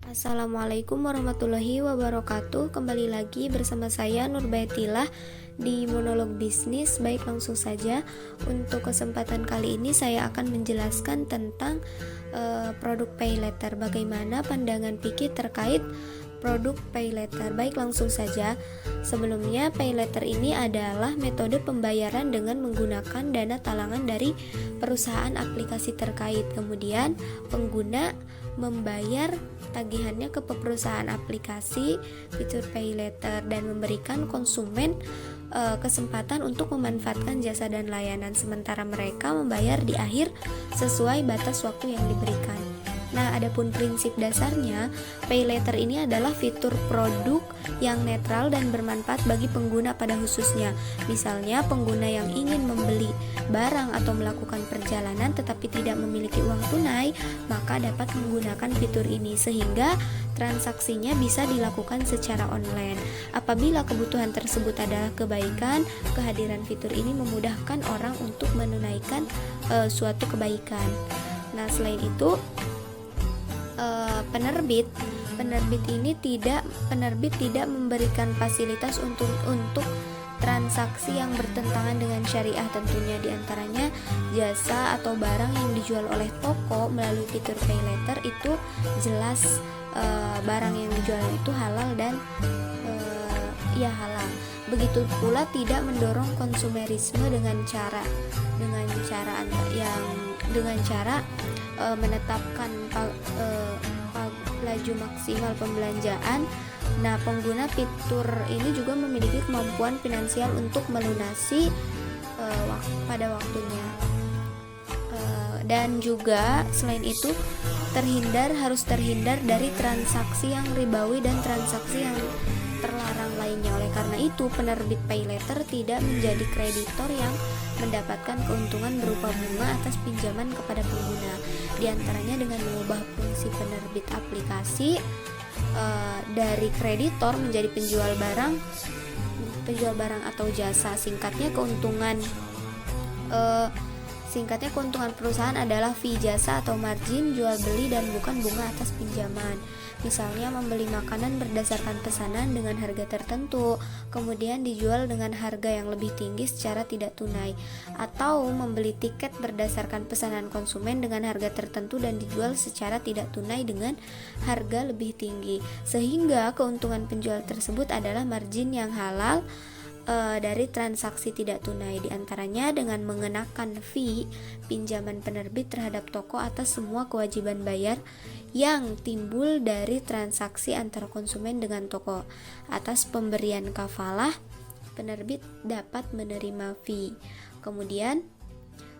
Assalamualaikum warahmatullahi wabarakatuh. Kembali lagi bersama saya Nurbaitillah di monolog bisnis. Baik, langsung saja. Untuk kesempatan kali ini saya akan menjelaskan tentang produk pay letter. Bagaimana pandangan Piki terkait produk pay letter. Baik, langsung saja. Sebelumnya, pay letter ini adalah metode pembayaran dengan menggunakan dana talangan dari perusahaan aplikasi terkait. Kemudian pengguna membayar tagihannya ke perusahaan aplikasi fitur pay letter dan memberikan konsumen kesempatan untuk memanfaatkan jasa dan layanan, sementara mereka membayar di akhir sesuai batas waktu yang diberikan. Nah, adapun prinsip dasarnya, pay letter ini adalah fitur produk yang netral dan bermanfaat bagi pengguna pada khususnya. Misalnya, pengguna yang ingin membeli barang atau melakukan perjalanan tetapi tidak memiliki uang tunai, maka dapat menggunakan fitur ini sehingga transaksinya bisa dilakukan secara online. Apabila kebutuhan tersebut adalah kebaikan, kehadiran fitur ini memudahkan orang untuk menunaikan suatu kebaikan. Nah, selain itu, penerbit tidak memberikan fasilitas untuk transaksi yang bertentangan dengan syariah, tentunya diantaranya jasa atau barang yang dijual oleh toko melalui fitur pay letter itu jelas barang yang dijual itu halal dan halal. Begitu pula tidak mendorong konsumerisme dengan cara menetapkan laju maksimal pembelanjaan. Nah, pengguna fitur ini juga memiliki kemampuan finansial untuk melunasi pada waktunya. Dan juga selain itu harus terhindar dari transaksi yang ribawi dan transaksi yang terlarang lainnya. Oleh karena itu, penerbit pay letter tidak menjadi kreditor yang mendapatkan keuntungan berupa bunga atas pinjaman kepada pengguna. Di antaranya dengan mengubah fungsi penerbit aplikasi dari kreditor menjadi penjual barang atau jasa. Singkatnya keuntungan perusahaan adalah fee jasa atau margin jual beli dan bukan bunga atas pinjaman. Misalnya membeli makanan berdasarkan pesanan dengan harga tertentu, kemudian dijual dengan harga yang lebih tinggi secara tidak tunai, atau membeli tiket berdasarkan pesanan konsumen dengan harga tertentu dan dijual secara tidak tunai dengan harga lebih tinggi, sehingga keuntungan penjual tersebut adalah margin yang halal dari transaksi tidak tunai. Di antaranya dengan mengenakan fee pinjaman penerbit terhadap toko atas semua kewajiban bayar yang timbul dari transaksi antara konsumen dengan toko. Atas pemberian kafalah, penerbit dapat menerima fee. Kemudian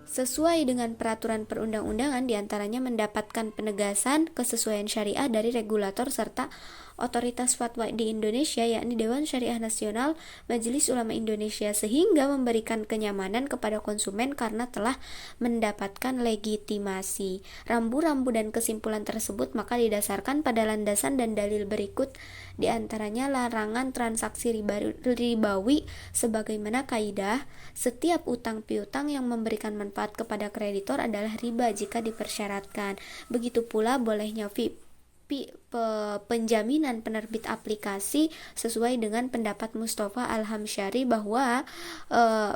sesuai dengan peraturan perundang-undangan, diantaranya mendapatkan penegasan kesesuaian syariah dari regulator serta otoritas fatwa di Indonesia, yakni Dewan Syariah Nasional, Majelis Ulama Indonesia, sehingga memberikan kenyamanan kepada konsumen karena telah mendapatkan legitimasi. Rambu-rambu dan kesimpulan tersebut maka didasarkan pada landasan dan dalil berikut, diantaranya larangan transaksi ribawi sebagaimana kaidah setiap utang piutang yang memberikan manfaat kepada kreditor adalah riba jika dipersyaratkan. Begitu pula bolehnya penjaminan penerbit aplikasi sesuai dengan pendapat Mustafa Al-Hamsyari bahwa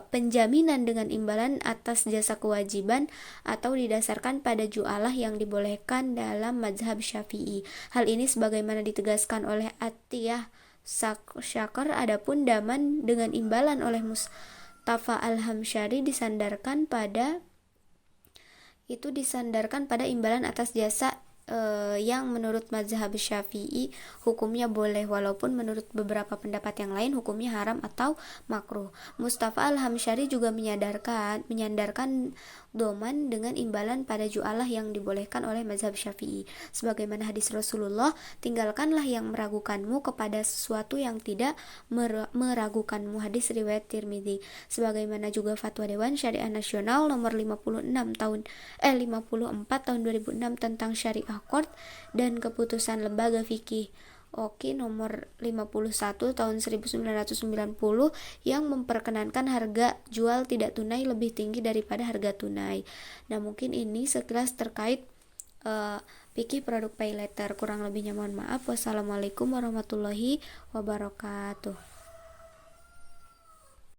penjaminan dengan imbalan atas jasa kewajiban atau didasarkan pada ju'alah yang dibolehkan dalam mazhab Syafi'i. Hal ini sebagaimana ditegaskan oleh Atiyah Syakar. Adapun daman dengan imbalan oleh Mustafa Al-Hamsyari disandarkan pada imbalan atas jasa yang menurut mazhab Syafi'i hukumnya boleh, walaupun menurut beberapa pendapat yang lain hukumnya haram atau makruh. Mustafa Al-Hamsyari juga menyandarkan doman dengan imbalan pada ju'alah yang dibolehkan oleh mazhab Syafi'i. Sebagaimana hadis Rasulullah, tinggalkanlah yang meragukanmu kepada sesuatu yang tidak meragukanmu. Hadis riwayat Tirmidzi. Sebagaimana juga fatwa Dewan Syariah Nasional nomor 54 tahun 2006 tentang Syariah Court dan keputusan Lembaga Fikih Oki nomor 51 tahun 1990 yang memperkenankan harga jual tidak tunai lebih tinggi daripada harga tunai. Nah, mungkin ini sekilas terkait Pikih produk pay later. Kurang lebihnya mohon maaf. Wassalamualaikum warahmatullahi wabarakatuh.